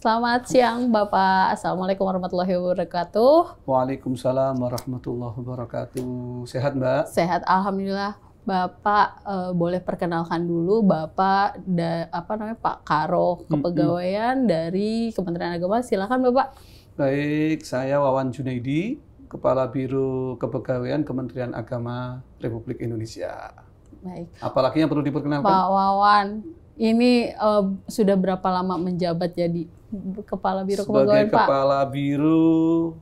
Selamat siang Bapak. Assalamualaikum warahmatullahi wabarakatuh. Waalaikumsalam warahmatullahi wabarakatuh. Sehat Mbak? Sehat, alhamdulillah. Bapak boleh perkenalkan dulu Bapak Pak Karo Kepegawaian dari Kementerian Agama. Silakan Bapak. Baik, saya Wawan Junaidi, Kepala Biro Kepegawaian Kementerian Agama Republik Indonesia. Baik. Apalagi yang perlu diperkenalkan? Pak Wawan, ini sudah berapa lama menjabat jadi Kepala Biro Kepegawaian, Sebagai Kepala Biro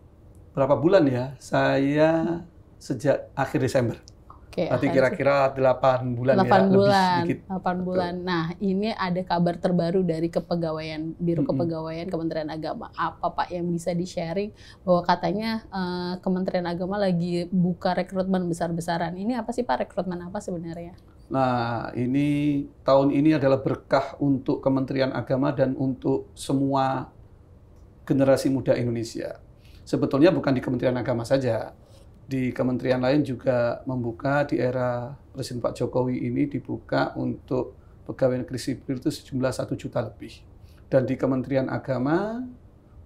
berapa bulan ya? Saya sejak akhir Desember. Oke, berarti kira-kira 8 bulan 8 ya, bulan, lebih sedikit. 8 bulan. Nah, ini ada kabar terbaru dari Kepegawaian Biro Kepegawaian Kementerian Agama. Apa Pak yang bisa di-sharing bahwa katanya Kementerian Agama lagi buka rekrutmen besar-besaran. Ini apa sih Pak, rekrutmen apa sebenarnya? Nah, ini tahun ini adalah berkah untuk Kementerian Agama dan untuk semua generasi muda Indonesia. Sebetulnya bukan di Kementerian Agama saja. Di kementerian lain juga membuka di era Presiden Pak Jokowi ini dibuka untuk pegawai negeri sipil itu sejumlah 1 juta lebih. Dan di Kementerian Agama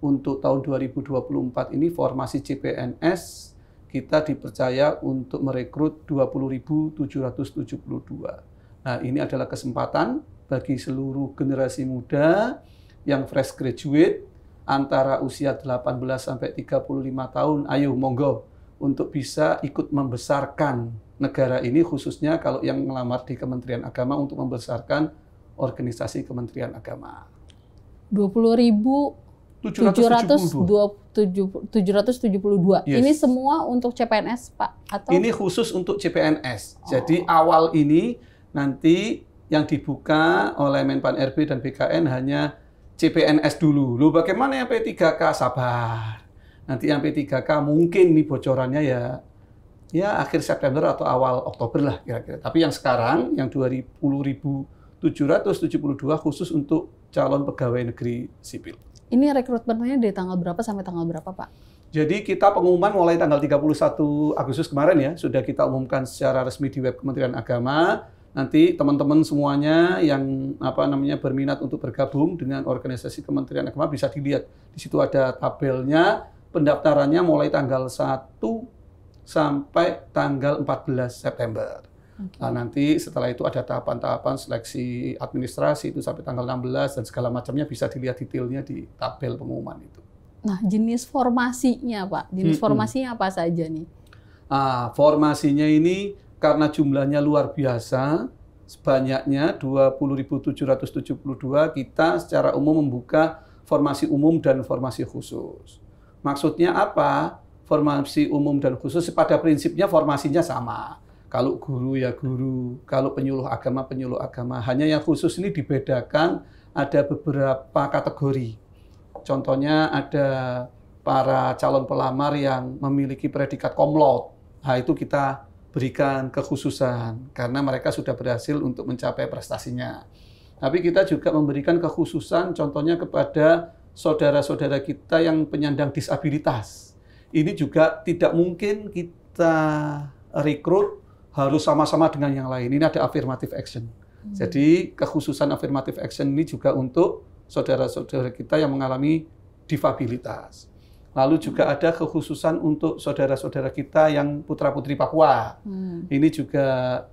untuk tahun 2024 ini formasi CPNS kita dipercaya untuk merekrut 20.772. Nah, ini adalah kesempatan bagi seluruh generasi muda yang fresh graduate antara usia 18 sampai 35 tahun. Ayo monggo untuk bisa ikut membesarkan negara ini, khususnya kalau yang melamar di Kementerian Agama untuk membesarkan organisasi Kementerian Agama. 20.772. Yes. Ini semua untuk CPNS, Pak? Atau? Ini khusus untuk CPNS. Jadi awal ini nanti yang dibuka oleh Menpan RB dan BKN hanya CPNS dulu. Loh, bagaimana yang P3K? Sabar. Nanti yang P3K mungkin nih bocorannya ya akhir September atau awal Oktober lah kira-kira. Tapi yang sekarang yang 20.772 khusus untuk calon pegawai negeri sipil. Ini rekrutmennya dari tanggal berapa sampai tanggal berapa, Pak? Jadi kita pengumuman mulai tanggal 31 Agustus kemarin ya, sudah kita umumkan secara resmi di web Kementerian Agama. Nanti teman-teman semuanya yang berminat untuk bergabung dengan organisasi Kementerian Agama bisa dilihat. Di situ ada tabelnya. Pendaftarannya mulai tanggal 1 sampai tanggal 14 September. Okay. Nah, nanti setelah itu ada tahapan-tahapan seleksi administrasi itu sampai tanggal 16 dan segala macamnya bisa dilihat detailnya di tabel pengumuman itu. Nah, jenis formasinya Pak, jenis formasinya apa saja nih? Formasinya ini karena jumlahnya luar biasa, sebanyaknya 20.772, kita secara umum membuka formasi umum dan formasi khusus. Maksudnya apa? Formasi umum dan khusus pada prinsipnya formasinya sama. Kalau guru ya guru, kalau penyuluh agama. Hanya yang khusus ini dibedakan ada beberapa kategori. Contohnya ada para calon pelamar yang memiliki predikat komlot. Nah, itu kita berikan kekhususan karena mereka sudah berhasil untuk mencapai prestasinya. Tapi kita juga memberikan kekhususan contohnya kepada saudara-saudara kita yang penyandang disabilitas. Ini juga tidak mungkin kita rekrut harus sama-sama dengan yang lain. Ini ada affirmative action. Jadi kekhususan affirmative action ini juga untuk saudara-saudara kita yang mengalami difabilitas. Lalu juga ada kekhususan untuk saudara-saudara kita yang putra-putri Papua. Ini juga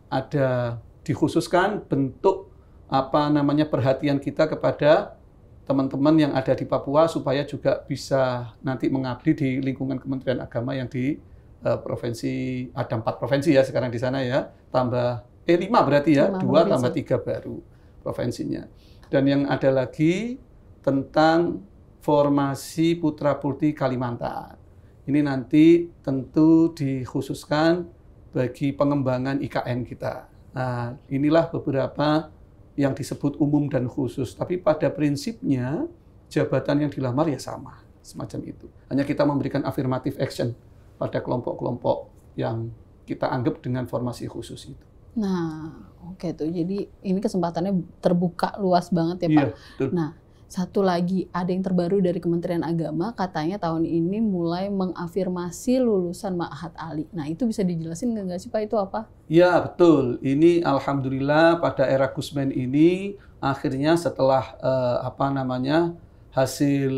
ada dikhususkan bentuk perhatian kita kepada teman-teman yang ada di Papua supaya juga bisa nanti mengabdi di lingkungan Kementerian Agama yang di provinsi, ada 4 provinsi ya sekarang di sana ya, tambah 5 berarti ya, 2 tambah 3 baru provinsinya. Dan yang ada lagi tentang formasi putra-putri Kalimantan. Ini nanti tentu dikhususkan bagi pengembangan IKN kita. Nah, inilah beberapa yang disebut umum dan khusus. Tapi pada prinsipnya jabatan yang dilamar ya sama, semacam itu. Hanya kita memberikan affirmative action pada kelompok-kelompok yang kita anggap dengan formasi khusus itu. Nah, oke tuh. Jadi ini kesempatannya terbuka luas banget ya Pak. Iya, betul. Nah, satu lagi, ada yang terbaru dari Kementerian Agama, katanya tahun ini mulai mengafirmasi lulusan Ma'had Ali. Nah, itu bisa dijelasin nggak sih Pak, itu apa? Ya, betul. Ini alhamdulillah pada era Gusmen ini, akhirnya setelah hasil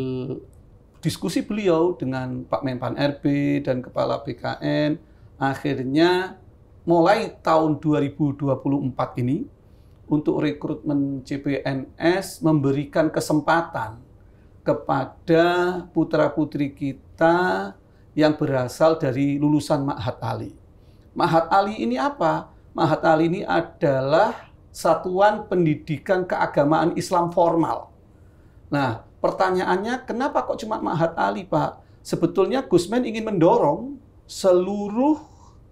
diskusi beliau dengan Pak Menpan RB dan Kepala BKN, akhirnya mulai tahun 2024 ini untuk rekrutmen CPNS memberikan kesempatan kepada putra-putri kita yang berasal dari lulusan Ma'had Ali. Ma'had Ali ini apa? Ma'had Ali ini adalah satuan pendidikan keagamaan Islam formal. Nah, pertanyaannya, kenapa kok cuma Ma'had Ali, Pak? Sebetulnya Gusmen ingin mendorong seluruh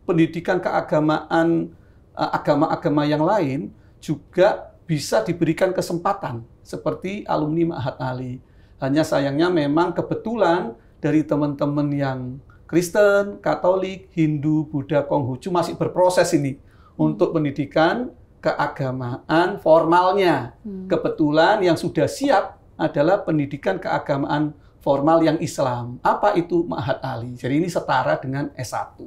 pendidikan keagamaan, agama-agama yang lain juga bisa diberikan kesempatan seperti alumni Ma'had Ali. Hanya sayangnya memang kebetulan dari teman-teman yang Kristen, Katolik, Hindu, Buddha, Konghucu masih berproses ini untuk pendidikan keagamaan formalnya. Kebetulan yang sudah siap adalah pendidikan keagamaan formal yang Islam. Apa itu Ma'had Ali? Jadi ini setara dengan S1.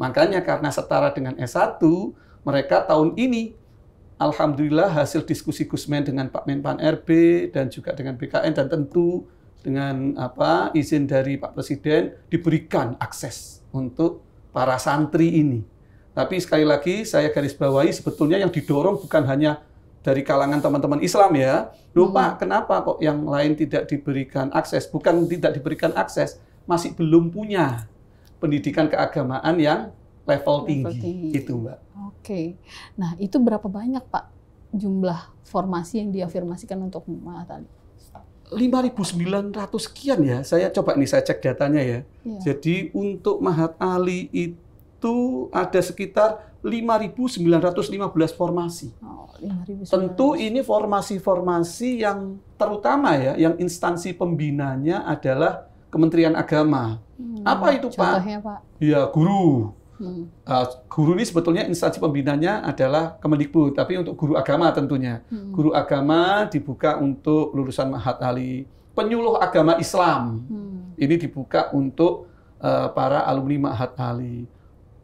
Makanya karena setara dengan S1, mereka tahun ini, alhamdulillah hasil diskusi Gusmen dengan Pak Menpan RB dan juga dengan BKN dan tentu dengan izin dari Pak Presiden diberikan akses untuk para santri ini. Tapi sekali lagi saya garis bawahi sebetulnya yang didorong bukan hanya dari kalangan teman-teman Islam ya. Loh Pak, kenapa kok yang lain tidak diberikan akses? Bukan tidak diberikan akses, masih belum punya pendidikan keagamaan yang level tinggi. Itu Mbak. Oke. Nah itu berapa banyak Pak jumlah formasi yang diafirmasikan untuk Ma'had Ali? 5.900 sekian ya. Saya coba nih saya cek datanya ya. Jadi untuk Ma'had Ali itu ada sekitar 5.915 formasi. Oh, 5.900. Tentu ini formasi-formasi yang terutama ya, yang instansi pembinanya adalah Kementerian Agama. Apa itu contohnya, Pak? Pak? Ya, guru. Guru ini sebetulnya instansi pembinanya adalah Kemendikbud, tapi untuk guru agama tentunya. Guru agama dibuka untuk lulusan Ma'had Ali. Penyuluh agama Islam ini dibuka untuk para alumni Ma'had Ali.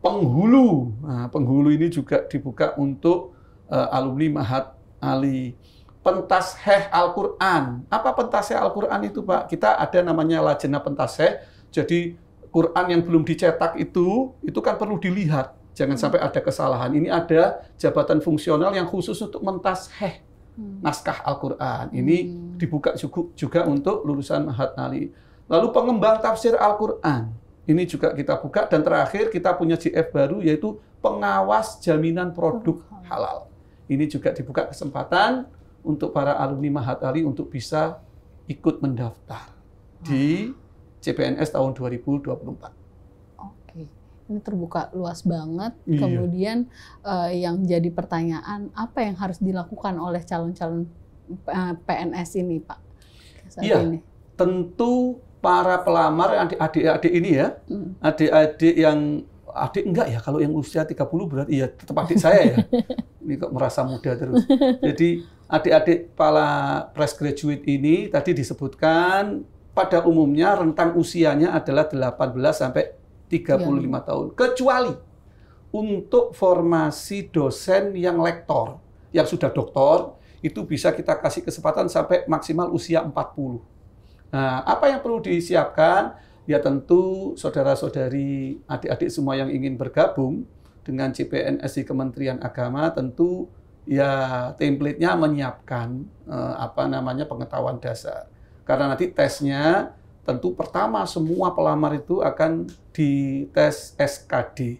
Penghulu, penghulu ini juga dibuka untuk alumni Ma'had Ali. Pentasheh Al-Quran. Apa pentasheh Al-Quran itu Pak? Kita ada namanya Lajnah Pentasheh. Jadi Quran yang belum dicetak itu kan perlu dilihat. Jangan sampai ada kesalahan. Ini ada jabatan fungsional yang khusus untuk mentasheh naskah Al-Quran. Ini dibuka juga untuk lulusan Ma'had Ali. Lalu pengembang tafsir Al-Quran. Ini juga kita buka. Dan terakhir kita punya JF baru yaitu pengawas jaminan produk halal. Ini juga dibuka kesempatan untuk para alumni Ma'had Ali untuk bisa ikut mendaftar di CPNS tahun 2024. Oke, ini terbuka luas banget. Iya. Kemudian yang jadi pertanyaan, apa yang harus dilakukan oleh calon-calon PNS ini, Pak? Iya, tentu para pelamar adik-adik ini ya, adik-adik yang, adik enggak ya, kalau yang usia 30 berarti ya tetap adik saya ya. Ini kok merasa muda terus. Jadi adik-adik para fresh graduate ini tadi disebutkan pada umumnya rentang usianya adalah 18 sampai 35 tahun. Kecuali untuk formasi dosen yang lektor, yang sudah doktor, itu bisa kita kasih kesempatan sampai maksimal usia 40. Nah, apa yang perlu disiapkan? Ya tentu saudara-saudari, adik-adik semua yang ingin bergabung dengan CPNS di Kementerian Agama, tentu ya template-nya menyiapkan pengetahuan dasar. Karena nanti tesnya tentu pertama semua pelamar itu akan dites SKD.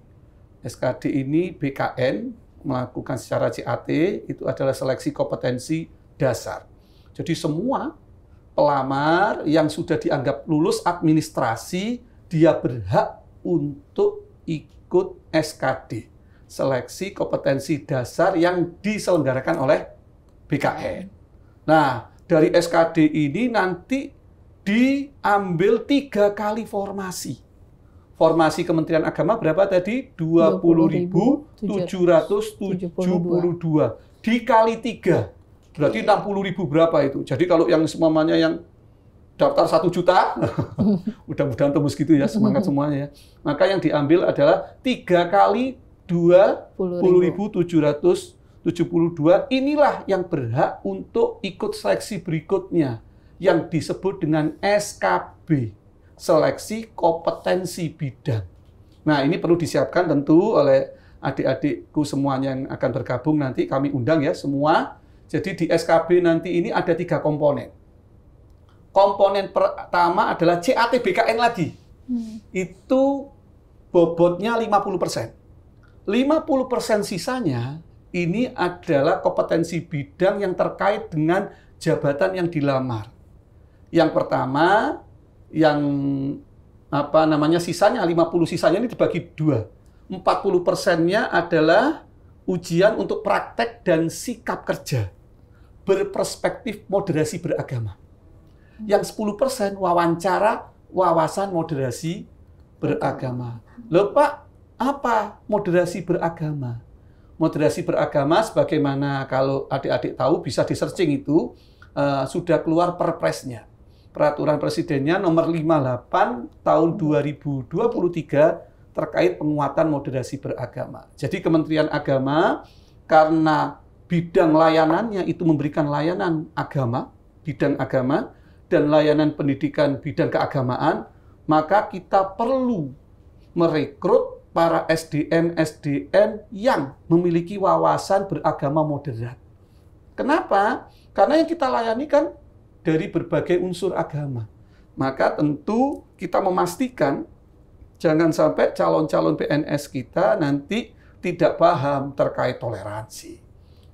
SKD ini BKN melakukan secara CAT, itu adalah seleksi kompetensi dasar. Jadi semua pelamar yang sudah dianggap lulus administrasi, dia berhak untuk ikut SKD. Seleksi kompetensi dasar yang diselenggarakan oleh BKN. Nah, dari SKD ini nanti diambil 3 kali formasi. Formasi Kementerian Agama berapa tadi? 20.772. Dikali 3. Berarti 60.000 berapa itu? Jadi kalau yang semuanya yang daftar 1 juta, mudah-mudahan tembus gitu ya, semangat semuanya ya. Maka yang diambil adalah 3 kali 20.772, inilah yang berhak untuk ikut seleksi berikutnya. yang disebut dengan SKB, Seleksi Kompetensi Bidang. Nah, ini perlu disiapkan tentu oleh adik-adikku semuanya yang akan bergabung nanti, kami undang ya semua. Jadi di SKB nanti ini ada 3 komponen. Komponen pertama adalah CATBKN lagi. Itu bobotnya 50%. 50% sisanya ini adalah kompetensi bidang yang terkait dengan jabatan yang dilamar. Yang pertama, yang sisanya 50 sisanya ini dibagi 2. 40%-nya adalah ujian untuk praktek dan sikap kerja berperspektif moderasi beragama. Yang 10% wawancara wawasan moderasi beragama. Loh Pak, apa moderasi beragama? Moderasi beragama sebagaimana kalau adik-adik tahu bisa di-searching itu sudah keluar perpresnya. Peraturan Presidennya nomor 58 tahun 2023 terkait penguatan moderasi beragama. Jadi Kementerian Agama karena bidang layanannya itu memberikan layanan agama, bidang agama, dan layanan pendidikan bidang keagamaan, maka kita perlu merekrut para SDM yang memiliki wawasan beragama moderat. Kenapa? Karena yang kita layani kan dari berbagai unsur agama. Maka tentu kita memastikan jangan sampai calon-calon PNS kita nanti tidak paham terkait toleransi,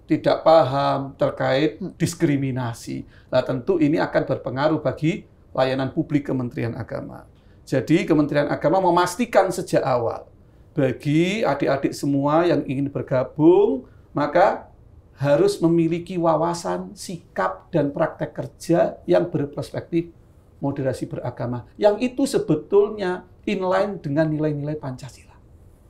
tidak paham terkait diskriminasi. Nah, tentu ini akan berpengaruh bagi layanan publik Kementerian Agama. Jadi Kementerian Agama memastikan sejak awal bagi adik-adik semua yang ingin bergabung, maka harus memiliki wawasan, sikap, dan praktek kerja yang berperspektif moderasi beragama. Yang itu sebetulnya inline dengan nilai-nilai Pancasila.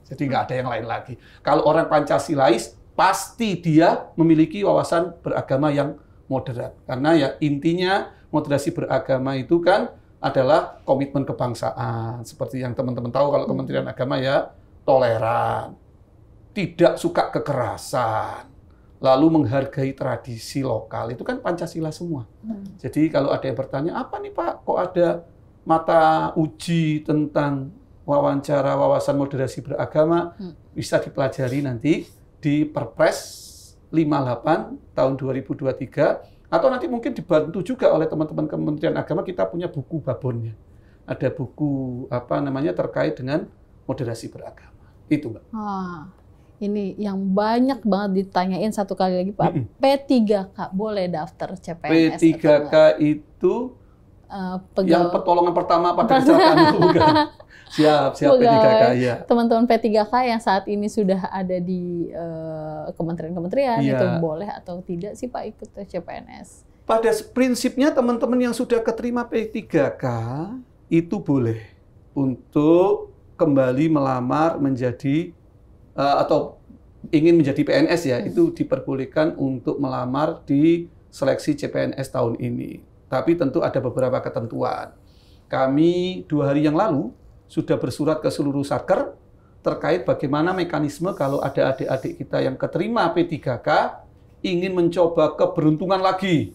Jadi nggak ada yang lain lagi. Kalau orang Pancasilais, pasti dia memiliki wawasan beragama yang moderat. Karena ya intinya moderasi beragama itu kan adalah komitmen kebangsaan. Seperti yang teman-teman tahu kalau Kementerian Agama ya toleran, tidak suka kekerasan, lalu menghargai tradisi lokal. Itu kan Pancasila semua. Jadi kalau ada yang bertanya, apa nih Pak, kok ada mata uji tentang wawancara wawasan moderasi beragama, bisa dipelajari nanti di Perpres 58 tahun 2023, atau nanti mungkin dibantu juga oleh teman-teman Kementerian Agama, kita punya buku babonnya. Ada buku terkait dengan moderasi beragama. Itu, Mbak. Ini yang banyak banget ditanyain satu kali lagi, Pak. P3K boleh daftar CPNS? P3K itu yang pertolongan pertama pada kecelakaan itu bukan? Siap P3K ya. Teman-teman P3K yang saat ini sudah ada di kementerian-kementerian itu boleh atau tidak sih Pak ikut CPNS? Pada prinsipnya teman-teman yang sudah keterima P3K itu boleh untuk kembali melamar menjadi atau ingin menjadi PNS ya, itu diperbolehkan untuk melamar di seleksi CPNS tahun ini. Tapi tentu ada beberapa ketentuan. Kami 2 hari yang lalu sudah bersurat ke seluruh Satker terkait bagaimana mekanisme kalau ada adik-adik kita yang keterima P3K ingin mencoba keberuntungan lagi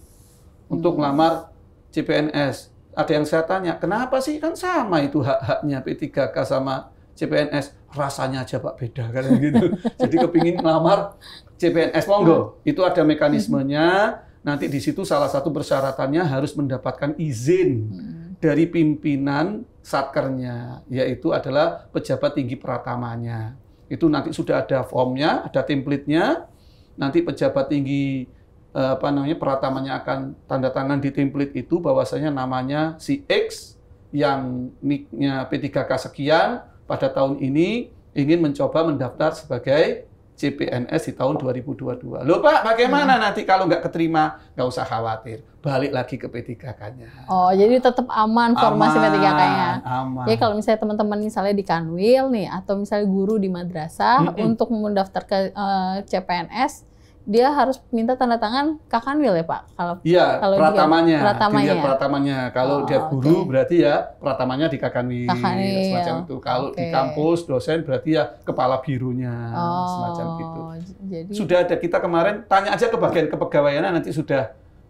untuk melamar CPNS. Ada yang saya tanya, kenapa sih kan sama itu hak-haknya P3K sama CPNS, rasanya aja Pak beda kan gitu. Jadi kepingin melamar CPNS monggo, itu ada mekanismenya. Nanti di situ salah satu persyaratannya harus mendapatkan izin dari pimpinan satkernya, yaitu adalah pejabat tinggi pratamanya. Itu nanti sudah ada formnya, ada template-nya. Nanti pejabat tinggi pratamanya akan tanda tangan di template itu bahwasanya namanya si X yang nicknya P3K sekian pada tahun ini ingin mencoba mendaftar sebagai CPNS di tahun 2022. Loh Pak, bagaimana nanti kalau nggak keterima? Nggak usah khawatir, balik lagi ke P3K-nya. Oh, jadi tetap aman formasi P3K-nya. Aman. Jadi kalau misalnya teman-teman misalnya di Kanwil nih, atau misalnya guru di madrasah untuk mendaftar ke CPNS, dia harus minta tanda tangan Kakanwil ya Pak? Iya, pratamanya. Pratamanya. Pratamanya. Kalau dia guru berarti ya pratamanya di Kakanwil. Semacam itu. Kalau di kampus dosen berarti ya kepala birunya. Semacam gitu. Jadi... Sudah ada kita kemarin, tanya aja ke bagian kepegawaian nanti sudah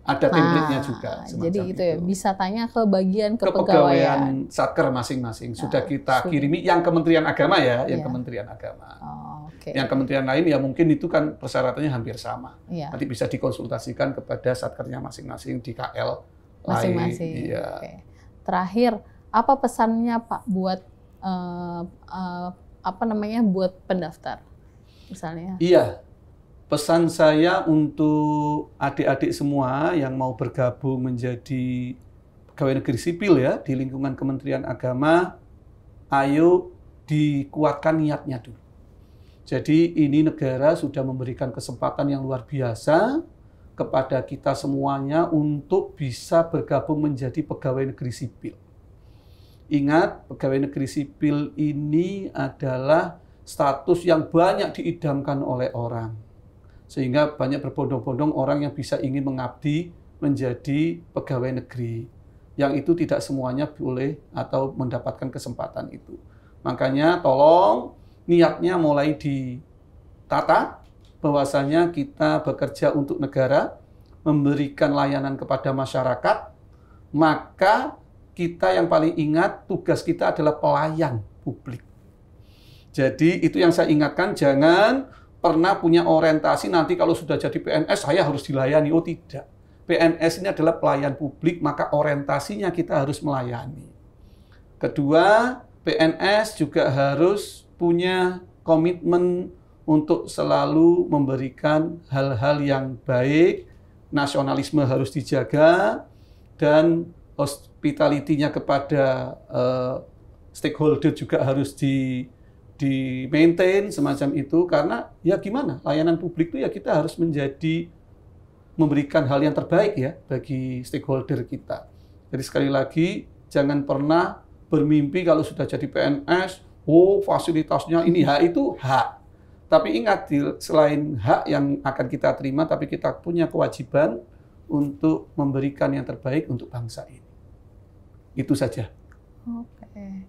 ada template-nya juga. Jadi itu ya, bisa tanya ke bagian kepegawaian Satker masing-masing. Sudah kita kirimi yang Kementerian Agama ya, yang Kementerian Agama. Yang kementerian lain ya mungkin itu kan persyaratannya hampir sama. Nanti bisa dikonsultasikan kepada Satkernya masing-masing di KL masing-masing. Terakhir, apa pesannya Pak buat buat pendaftar misalnya? Iya. Pesan saya untuk adik-adik semua yang mau bergabung menjadi pegawai negeri sipil ya di lingkungan Kementerian Agama, ayo dikuatkan niatnya dulu. Jadi ini negara sudah memberikan kesempatan yang luar biasa kepada kita semuanya untuk bisa bergabung menjadi pegawai negeri sipil. Ingat, pegawai negeri sipil ini adalah status yang banyak diidamkan oleh orang. Sehingga banyak berbondong-bondong orang yang bisa ingin mengabdi menjadi pegawai negeri. Yang itu tidak semuanya boleh atau mendapatkan kesempatan itu. Makanya tolong niatnya mulai ditata, bahwasanya kita bekerja untuk negara, memberikan layanan kepada masyarakat, maka kita yang paling ingat tugas kita adalah pelayan publik. Jadi itu yang saya ingatkan, jangan pernah punya orientasi nanti kalau sudah jadi PNS saya harus dilayani. Oh tidak. PNS ini adalah pelayan publik, maka orientasinya kita harus melayani. Kedua, PNS juga harus punya komitmen untuk selalu memberikan hal-hal yang baik, nasionalisme harus dijaga, dan hospitality-nya kepada stakeholder juga harus di-maintain semacam itu, karena ya gimana, layanan publik itu ya kita harus memberikan hal yang terbaik ya bagi stakeholder kita. Jadi sekali lagi, jangan pernah bermimpi kalau sudah jadi PNS, oh fasilitasnya ini, hak itu hak. Tapi ingat, selain hak yang akan kita terima, tapi kita punya kewajiban untuk memberikan yang terbaik untuk bangsa ini. Itu saja. Oke.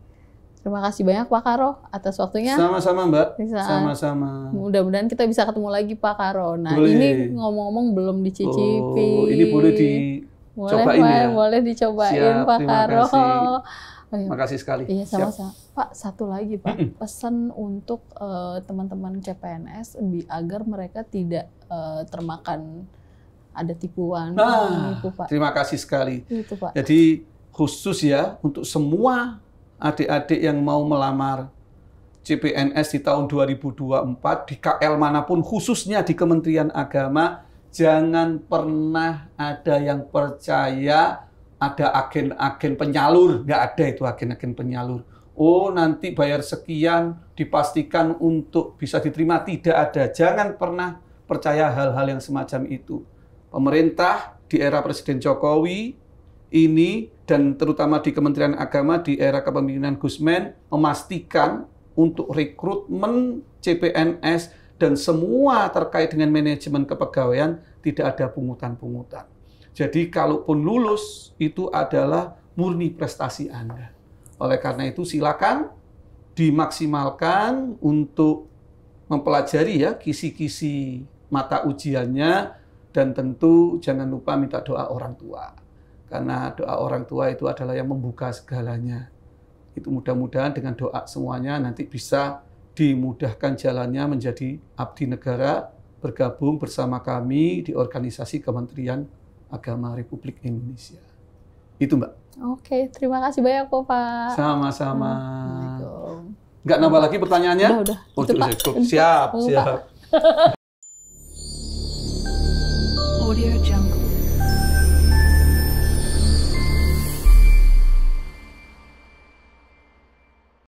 Terima kasih banyak Pak Karo atas waktunya. Sama-sama Mbak. Sama-sama. Mudah-mudahan kita bisa ketemu lagi Pak Karo. Nah boleh. Ini ngomong-ngomong belum dicicipi. Ini boleh dicobain ya? Boleh dicobain. Siap, Pak Karo. Terima kasih sekali. Iya sama-sama. Pak, satu lagi Pak. Pesan untuk teman-teman CPNS agar mereka tidak termakan ada tipuan. Itu, Pak. Terima kasih sekali. Itu, Pak. Jadi khusus ya untuk semua adik-adik yang mau melamar CPNS di tahun 2024 di KL manapun, khususnya di Kementerian Agama, jangan pernah ada yang percaya ada agen-agen penyalur. Nggak ada itu agen-agen penyalur. Oh, nanti bayar sekian dipastikan untuk bisa diterima. Tidak ada. Jangan pernah percaya hal-hal yang semacam itu. Pemerintah di era Presiden Jokowi ini, dan terutama di Kementerian Agama di era kepemimpinan Gusmen, memastikan untuk rekrutmen CPNS dan semua terkait dengan manajemen kepegawaian tidak ada pungutan-pungutan. Jadi kalaupun lulus, itu adalah murni prestasi Anda. Oleh karena itu silakan dimaksimalkan untuk mempelajari ya kisi-kisi mata ujiannya, dan tentu jangan lupa minta doa orang tua. Karena doa orang tua itu adalah yang membuka segalanya. Itu mudah-mudahan dengan doa semuanya nanti bisa dimudahkan jalannya menjadi abdi negara, bergabung bersama kami di organisasi Kementerian Agama Republik Indonesia. Itu Mbak. Oke, terima kasih banyak Pak. Sama-sama. Nggak nambah lagi pertanyaannya? Udah. Siap. Audio Jungle.